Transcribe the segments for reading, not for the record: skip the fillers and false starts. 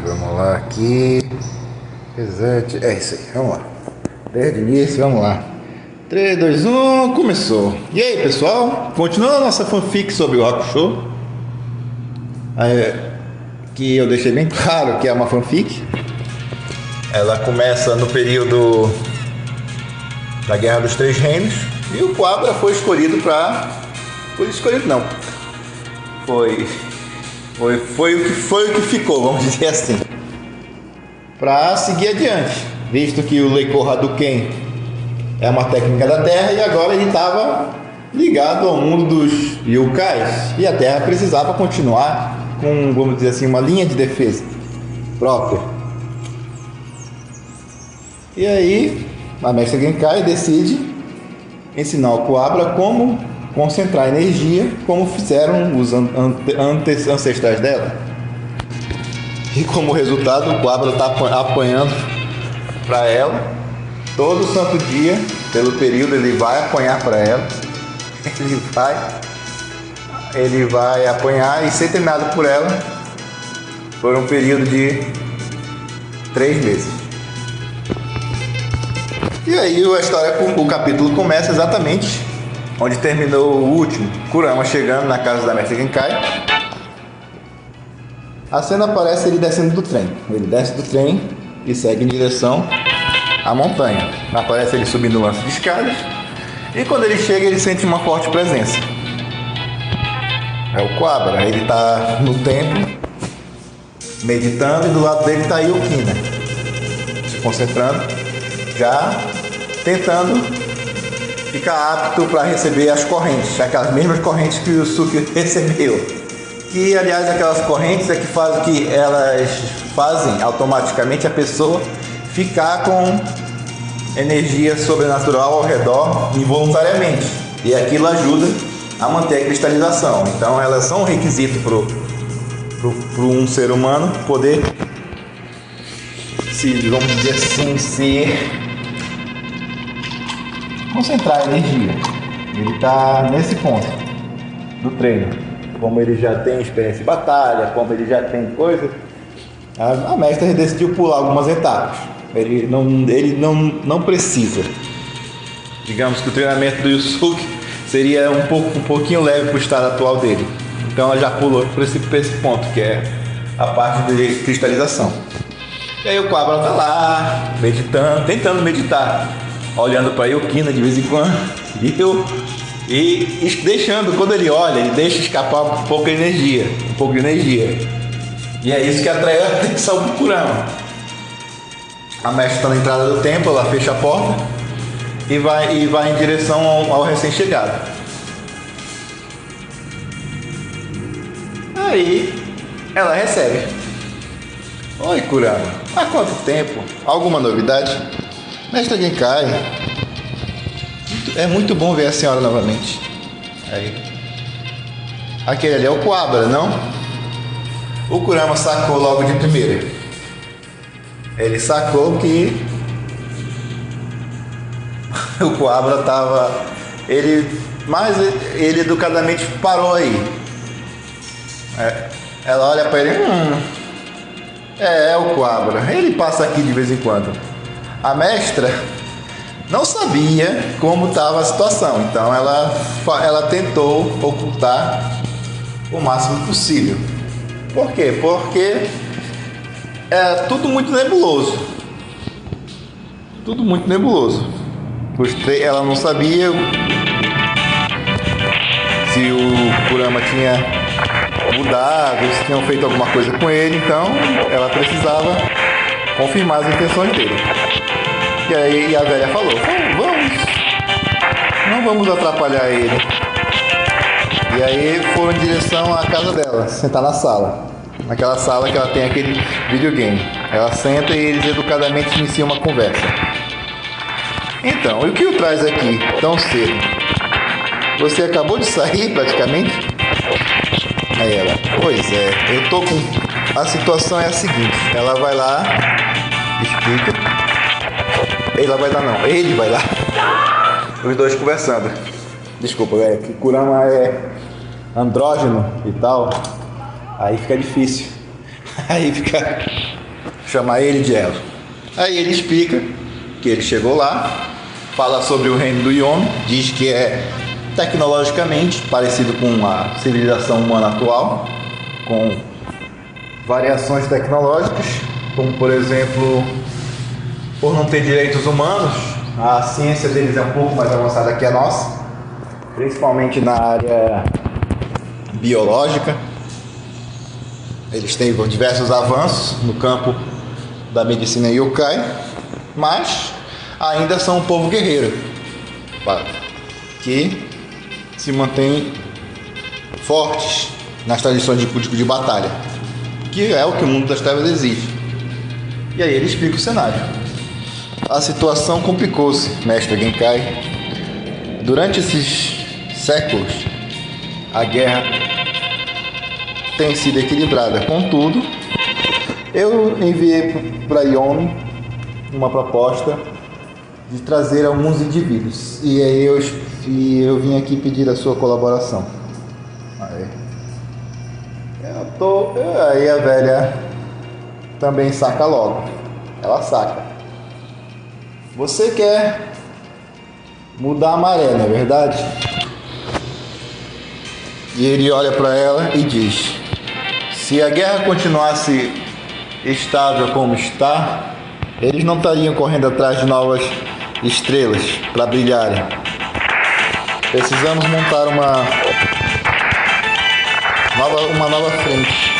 Vamos lá aqui. Reset. É isso aí, vamos lá. Desde o início, vamos lá. 3, 2, 1, começou. E aí, pessoal? Continuando a nossa fanfic sobre o Rock Show. Que eu deixei bem claro que é uma fanfic. Ela começa no período da Guerra dos Três Reinos. E o Quabra foi escolhido para... Foi escolhido não. Foi o que ficou, vamos dizer assim, para seguir adiante, visto que o Leiko Hadouken é uma técnica da Terra e agora ele estava ligado ao mundo dos Yokais e a Terra precisava continuar com, vamos dizer assim, uma linha de defesa própria. E aí a Mestra Genkai decide ensinar o Quabra como concentrar energia, como fizeram os ancestrais dela. E como resultado, o Quabra está apanhando para ela todo santo dia. Pelo período ele vai apanhar para ela. Ele vai apanhar e ser treinado por ela por um período de 3 meses. E aí a história, o capítulo começa exatamente onde terminou o último, Kurama chegando na casa da Mestra Genkai. A cena aparece ele descendo do trem. Ele desce do trem e segue em direção à montanha. Aparece ele subindo o lance de escadas. E quando ele chega, ele sente uma forte presença. É o Quabra. Ele está no templo, meditando, e do lado dele está a Yukina, se concentrando, já tentando ficar apto para receber as correntes, aquelas mesmas correntes que o Suki recebeu. Que, aliás, aquelas correntes é que fazem que elas fazem automaticamente a pessoa ficar com energia sobrenatural ao redor involuntariamente. E aquilo ajuda a manter a cristalização. Então, elas são um requisito para um ser humano poder vamos dizer assim, concentrar a energia. Ele está nesse ponto do treino. Como ele já tem experiência em batalha, como ele já tem coisa, a mestra decidiu pular algumas etapas. Ele não precisa. Digamos que o treinamento do Yusuke seria um pouquinho leve para o estado atual dele. Então ela já pulou para esse ponto, que é a parte de cristalização. E aí o Quabra está lá, meditando, tentando meditar, olhando para a Yukina de vez em quando, e deixando, quando ele olha, ele deixa escapar um pouco de energia. E é isso que atrai a atenção do Kurama. A mestra está na entrada do templo, ela fecha a porta e vai em direção ao recém-chegado. Aí ela recebe. Oi, Kurama, há quanto tempo? Alguma novidade? Mestra Genkai, é muito bom ver a senhora novamente. Aí. Aquele ali é o Quabra, não? O Kurama sacou logo de primeira. Ele sacou que o Quabra estava... Mas ele educadamente parou aí. Ela olha para ele... É o Quabra. Ele passa aqui de vez em quando. A mestra não sabia como estava a situação, então ela tentou ocultar o máximo possível. Por quê? Porque é tudo muito nebuloso. Ela não sabia se o Kurama tinha mudado, se tinham feito alguma coisa com ele, então ela precisava confirmar as intenções dele. E aí a velha falou, não vamos atrapalhar ele. E aí foram em direção à casa dela, sentar na sala. Naquela sala que ela tem aquele videogame. Ela senta e eles educadamente iniciam uma conversa. Então, o que o traz aqui tão cedo? Você acabou de sair praticamente? Aí ela, pois é, eu tô com... A situação é a seguinte, ela vai lá, explica. Ele vai lá. Os dois conversando. Desculpa, velho, que Kurama é andrógeno e tal. Aí fica difícil Aí fica chamar ele de Elo. Aí ele explica que ele chegou lá, fala sobre o reino do Yomi, diz que é tecnologicamente parecido com a civilização humana atual, com variações tecnológicas, como por exemplo, por não ter direitos humanos, a ciência deles é um pouco mais avançada que a nossa, principalmente na área biológica. Eles têm diversos avanços no campo da medicina yokai, mas ainda são um povo guerreiro, que se mantém fortes nas tradições de batalha, que é o que o mundo das trevas exige. E aí ele explica o cenário. A situação complicou-se, mestre Genkai. Durante esses séculos, a guerra tem sido equilibrada. Contudo, eu enviei para Yomi uma proposta de trazer alguns indivíduos. E aí eu vim aqui pedir a sua colaboração. Aí a velha também saca logo. Ela saca. Você quer mudar a maré, não é verdade? E ele olha para ela e diz: se a guerra continuasse estável como está, eles não estariam correndo atrás de novas estrelas para brilharem. Precisamos montar uma nova frente,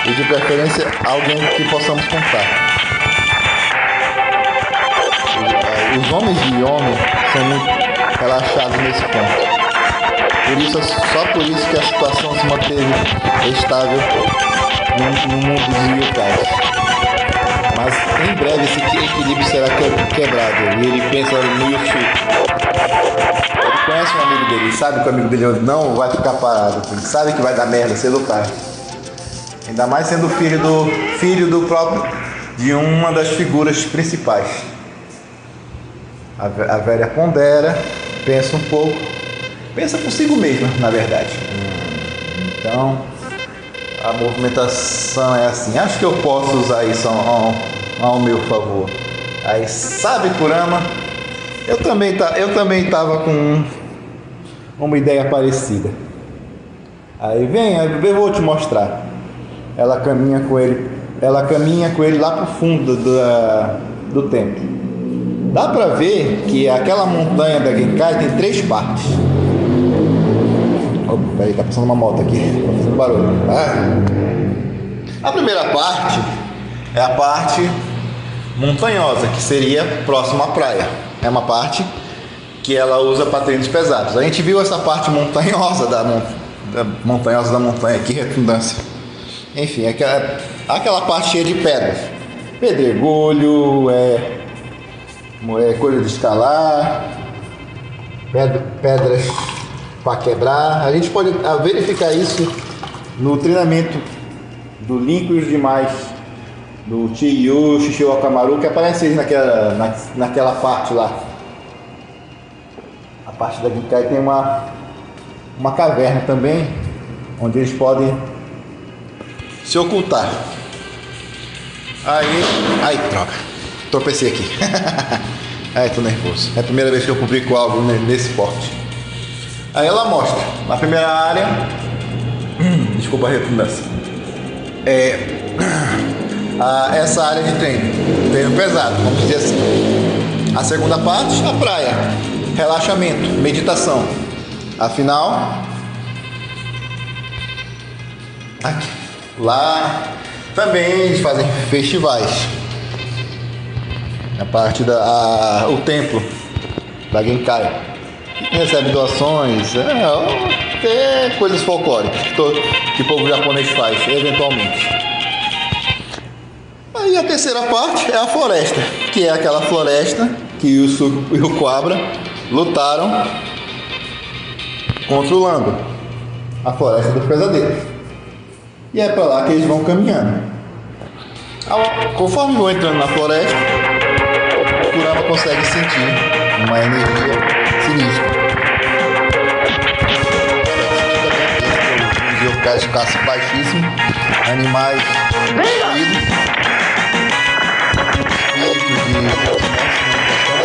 e de preferência alguém que possamos contar. Os homens de Yomi são muito relaxados nesse ponto. Só por isso que a situação se manteve estável no mundo dos yokais. Mas em breve esse equilíbrio será quebrado. E ele pensa no Yusuke. Ele conhece um amigo dele, sabe que o amigo dele não vai ficar parado. Ele sabe que vai dar merda cedo ou tarde. Ainda mais sendo filho do próprio, de uma das figuras principais. A velha pondera, pensa um pouco, pensa consigo mesma, na verdade. Então, a movimentação é assim. Acho que eu posso usar isso ao meu favor. Aí, sabe, Kurama, eu também estava com uma ideia parecida. Aí vem, eu vou te mostrar. Ela caminha com ele lá pro fundo do templo. Dá pra ver que aquela montanha da Genkai tem 3 partes. Opa, peraí, tá passando uma moto aqui, tá fazendo barulho. A primeira parte é a parte montanhosa, que seria próxima à praia. É uma parte que ela usa para treinos pesados. A gente viu essa parte montanhosa da montanha, que redundância. Enfim, aquela parte cheia de pedras. Pedregulho, coisa de escalar, pedras para quebrar. A gente pode verificar isso no treinamento do Link e os demais, do Chiyu, Shishio Akamaru, que aparece aí naquela parte lá. A parte da Genkai tem uma caverna também, onde eles podem se ocultar. Aí, troca. Tropecei aqui. Ai, tô nervoso. É a primeira vez que eu publico algo nesse porte. Aí ela mostra. Na primeira área. Desculpa a redundância. Essa área de treino pesado, vamos dizer assim. A segunda parte, a praia. Relaxamento, meditação. Afinal, aqui. Lá também eles fazem festivais. A parte o templo da Genkai recebe doações, até coisas folclóricas que o povo japonês faz eventualmente. Aí a terceira parte é a floresta, que é aquela floresta que o Yusuke e o Quabra lutaram contra o Lando, a floresta dos pesadelos. E é para lá que eles vão caminhando. Conforme vão entrando na floresta, o Kurama consegue sentir uma energia sinistra. Os yokais de classe baixíssimo, animais destruídos, espíritos de manifestação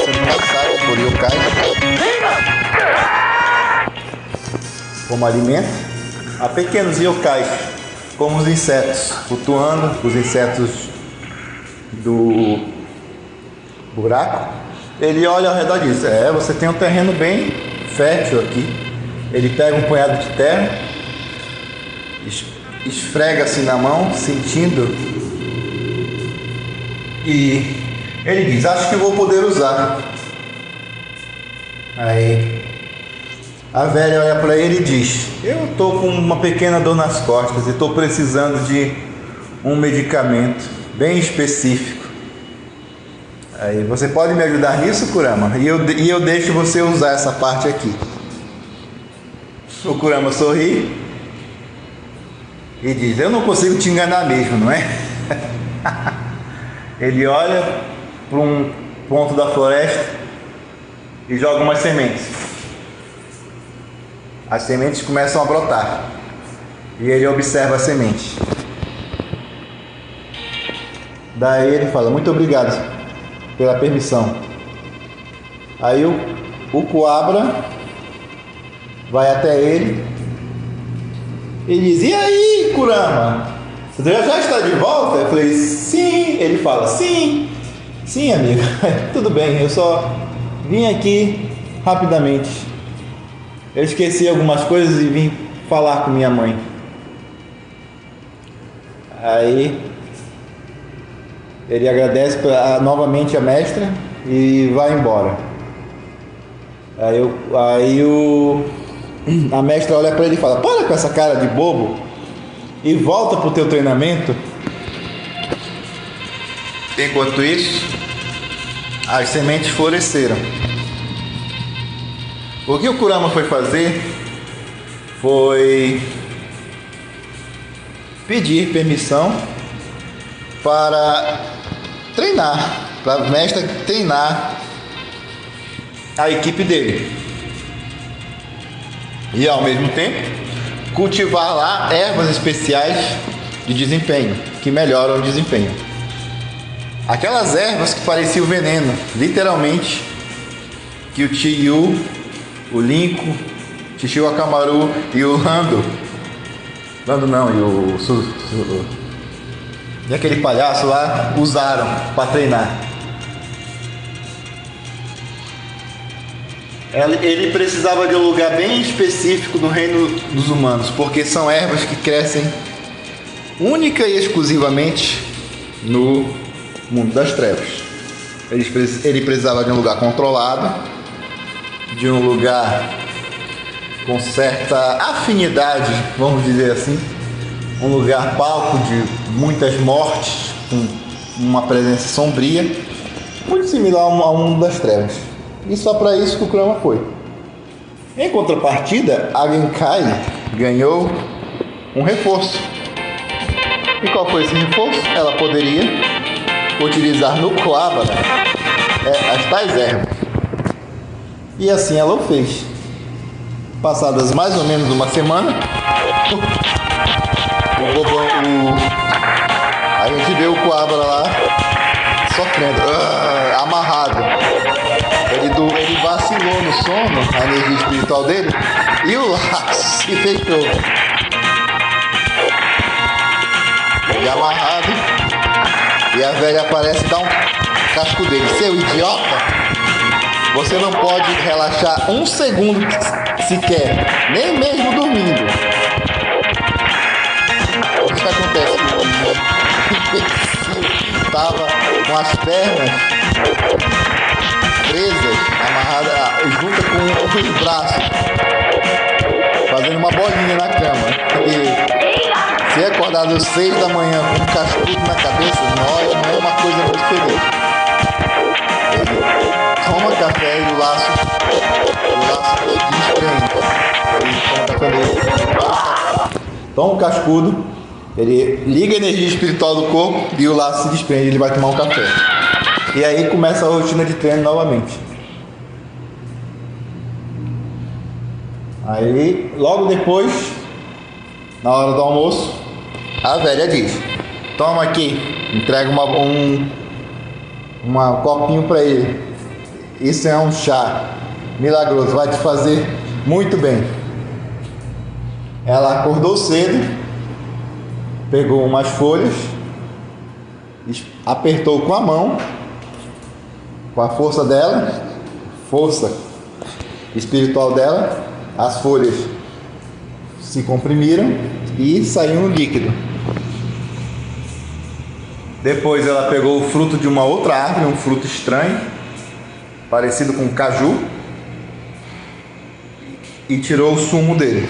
sendo caçados por yokais como alimento. Há pequenos yokais, como os insetos, flutuando, os insetos do buraco. Ele olha ao redor e diz: você tem um terreno bem fértil aqui. Ele pega um punhado de terra, esfrega assim na mão, sentindo, e ele diz: acho que vou poder usar. Aí a velha olha para ele e diz: eu estou com uma pequena dor nas costas e estou precisando de um medicamento bem específico. Aí, você pode me ajudar nisso, Kurama? E eu deixo você usar essa parte aqui. O Kurama sorri e diz: eu não consigo te enganar mesmo, não é? Ele olha para um ponto da floresta e joga umas sementes. As sementes começam a brotar e ele observa as sementes. Daí ele fala: muito obrigado pela permissão. Aí o Kuwabara vai até ele e diz: e aí, Kurama? Você já está de volta? Eu falei: sim. Ele fala: sim, amigo. Tudo bem, eu só vim aqui rapidamente. Eu esqueci algumas coisas e vim falar com minha mãe. Aí ele agradece novamente a mestra e vai embora. A mestra olha para ele e fala: para com essa cara de bobo e volta pro teu treinamento. Enquanto isso, as sementes floresceram. O que o Kurama foi fazer foi pedir permissão para treinar, para a mestra treinar a equipe dele e ao mesmo tempo cultivar lá ervas especiais de desempenho que melhoram o desempenho. Aquelas ervas que pareciam veneno, literalmente, que o Chiyu, o Linko, Chichiu Akamaru e o e aquele palhaço lá usaram para treinar. Ele precisava de um lugar bem específico do reino dos humanos, porque são ervas que crescem única e exclusivamente no mundo das trevas. Ele precisava de um lugar controlado, de um lugar com certa afinidade, vamos dizer assim, um lugar palco de muitas mortes, com uma presença sombria, muito similar ao mundo das trevas. E só para isso que o Kurama foi. Em contrapartida, a Genkai ganhou um reforço. E qual foi esse reforço? Ela poderia utilizar no Kuwabara as tais ervas. E assim ela o fez. Passadas mais ou menos uma semana, a gente vê o Kuwabara lá sofrendo, amarrado. Ele vacilou no sono, a energia espiritual dele, e o laço se fechou. Ele amarrado, e a velha aparece e dá um casco dele: seu idiota, você não pode relaxar um segundo sequer, nem mesmo dormindo. O que acontece? Ele estava com as pernas presas, amarradas, junto com os braços, fazendo uma bolinha na cama. E se acordado às 6 da manhã com um cascudo na cabeça, não é uma coisa muito feliz. Ele toma café e o laço desprende. Ele toma café dele, toma um cascudo, ele liga a energia espiritual do corpo e o laço se desprende, ele vai tomar um café. E aí começa a rotina de treino novamente. Aí, logo depois, Na hora do almoço, a velha diz: toma aqui, entrega um copinho para ele. Isso é um chá milagroso, vai te fazer muito bem. Ela acordou cedo, pegou umas folhas, apertou com a mão, com a força dela, força espiritual dela, as folhas se comprimiram e saiu um líquido. Depois ela pegou o fruto de uma outra árvore, um fruto estranho, parecido com caju, e tirou o sumo dele,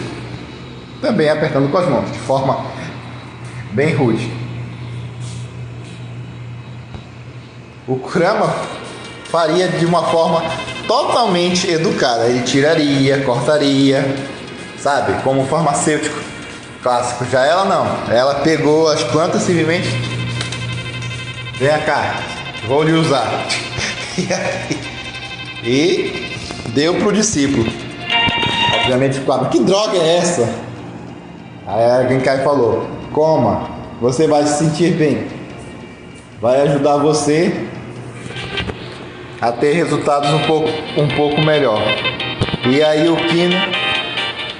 também apertando com as mãos, de forma bem rude. O Kurama faria de uma forma totalmente educada. Ele tiraria, cortaria, sabe? Como farmacêutico clássico. Já ela não. Ela pegou as plantas simplesmente. Vem cá, vou lhe usar. E deu pro discípulo. Obviamente o quadro: que droga é essa? Aí alguém cai e falou: coma, você vai se sentir bem. Vai ajudar você a ter resultados um pouco melhor. E aí o Kino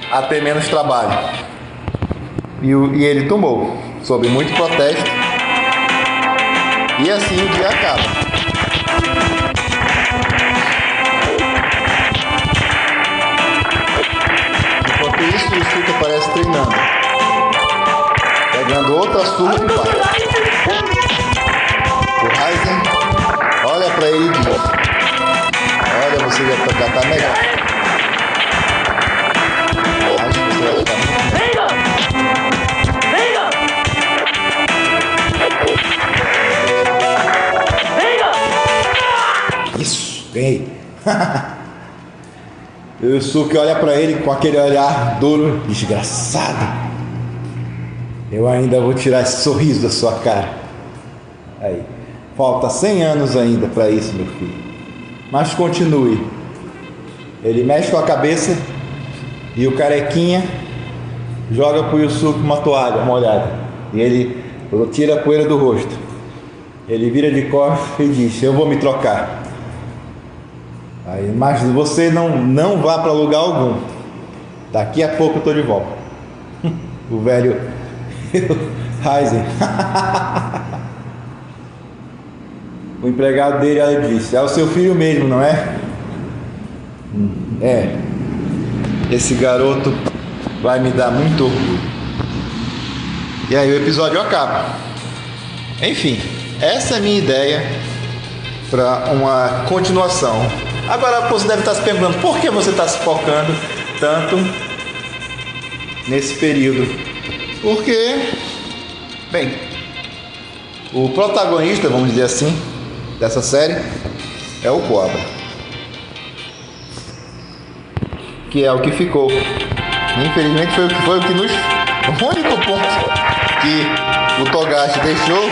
a ter menos trabalho. E ele tomou, sob muito protesto. E assim o dia acaba. Enquanto isso, o Suka aparece treinando, pegando outra surra do pai. O Raizen olha pra ele e diz: olha, você já tá melhor. Acho que você vai ficar muito... Isso, ganhei. E o Suki olha pra ele com aquele olhar duro: desgraçado, eu ainda vou tirar esse sorriso da sua cara. Aí, falta 100 anos ainda para isso, meu filho. Mas continue. Ele mexe com a cabeça e o carequinha joga pro Yusuke uma toalha molhada. E ele tira a poeira do rosto. Ele vira de costas e diz: eu vou me trocar. Aí, mas você não vá para lugar algum. Daqui a pouco eu tô de volta. O velho Raizen. O empregado dele, ela disse: é o seu filho mesmo, não é? É. Esse garoto vai me dar muito orgulho. E aí o episódio acaba. Enfim, essa é a minha ideia para uma continuação. Agora você deve estar se perguntando: por que você está se focando tanto nesse período? Porque, bem, o protagonista, vamos dizer assim, dessa série é o Cobra, que é o que ficou. Infelizmente foi o que nos... O único ponto que o Togashi deixou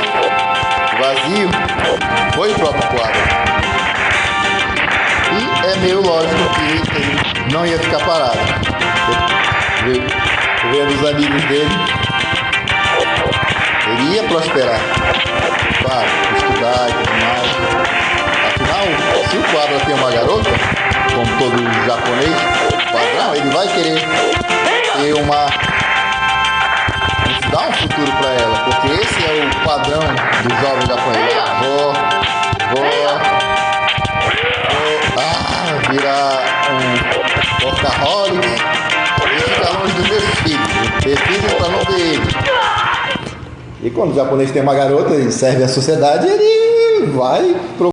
vazio foi o próprio Cobra. E é meio lógico que ele não ia ficar parado. Vendo os amigos dele, ele ia prosperar, claro, estudar e tudo mais. Afinal, se o Quadra tem uma garota, como todo japonês padrão, ele vai querer ter dar um futuro para ela, porque esse é o padrão do jovem japonês. Virar um workaholic e ficar longe dos meus filhos. Ter filhos para não ver ele. E quando o japonês tem uma garota e serve à sociedade, ele vai